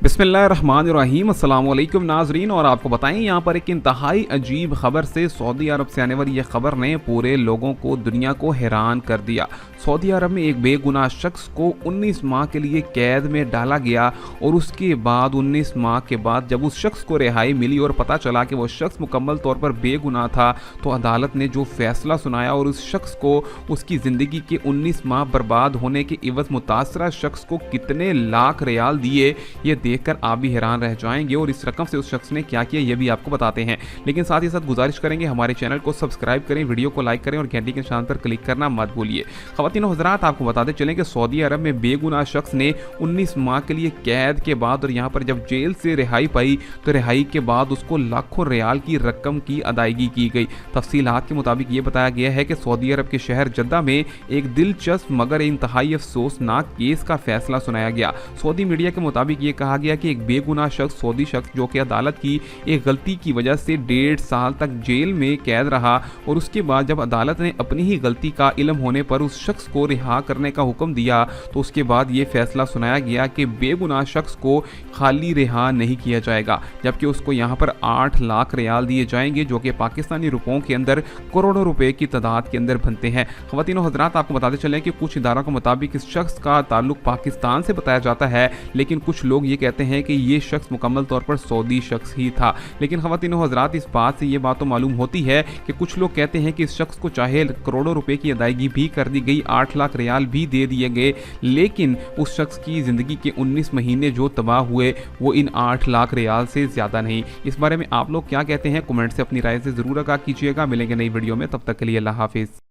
बिस्मिल्लाहिर्रहमानिर्रहीम अस्सलाम वालेकुम नाजरीन। और आपको बताएं यहाँ पर एक इंतहाई अजीब खबर से सऊदी अरब से आने वाली यह खबर ने पूरे लोगों को, दुनिया को हैरान कर दिया। सऊदी अरब में एक बेगुनाह शख्स को 19 माह के लिए कैद में डाला गया और उसके बाद 19 माह के बाद जब उस शख्स को रिहाई मिली और पता चला कि वो शख्स मुकम्मल तौर पर बेगुनाह था, तो अदालत ने जो फैसला सुनाया और उस शख्स को उसकी ज़िंदगी के 19 माह बर्बाद होने के इवज़ मुतासरा शख्स को कितने लाख रियाल दिए, ये देखकर आप भी हैरान रह जाएंगे। और इस रकम से उस शख्स ने क्या किया ये भी आपको बताते हैं। लेकिन साथ ही साथ गुजारिश करेंगे हमारे चैनल को सब्सक्राइब करें, वीडियो को लाइक करें और घंटी के निशान पर क्लिक करना मत भूलिए। ख़वातीन और हज़रात, आपको बताते चलें कि सऊदी अरब में बेगुनाह शख्स ने 19 माह के लिए कैद के बाद और यहाँ पर जब जेल से रिहाई पाई तो रिहाई के बाद उसको लाखों रियाल की रकम की अदायगी की गई। तफसीलात के मुताबिक ये बताया गया है कि सऊदी अरब के शहर जद्दा में एक दिलचस्प मगर इंतहाई अफसोसनाक केस का फैसला सुनाया गया। सऊदी मीडिया के मुताबिक ये कहा गया कि एक बेगुनाह शख्स, सऊदी शख्स जो कि अदालत की एक गलती की वजह से 1.5 साल तक जेल में कैद रहा और उसके बाद जब अदालत ने अपनी ही गलती का इल्म होने पर उस शख्स को रिहा करने का हुक्म दिया, तो उसके बाद ये फैसला सुनाया गया कि बेगुनाह शख्स को खाली रिहा नहीं किया जाएगा, जबकि उसको यहाँ पर 8 लाख रियाल दिए जाएंगे, जो कि पाकिस्तानी रुपयों के अंदर करोड़ों रुपए की तादाद के अंदर बनते हैं। ख़वातीन और हज़रात, आपको बताते चलें कि कुछ इदारों के मुताबिक इस शख्स का ताल्लुक पाकिस्तान से बताया जाता है, लेकिन कुछ लोग ये कहते हैं कि ये शख्स मुकम्मल तौर पर सऊदी शख्स ही था। लेकिन ख़वातीन और हज़रात, इस बात से ये बात तो मालूम होती है कि कुछ लोग कहते हैं कि इस शख्स को चाहे करोड़ों रुपए की अदायगी भी कर दी गई, 8 लाख रियाल भी दे दिए गए, लेकिन उस शख्स की ज़िंदगी के 19 महीने जो तबाह हुए वो इन 8 लाख रियाल से ज़्यादा नहीं। इस बारे में आप लोग क्या कहते हैं, कमेंट से अपनी राय से ज़रूर आगाह कीजिएगा। मिलेंगे नई वीडियो में, तब तक के लिए अल्लाह हाफिज़।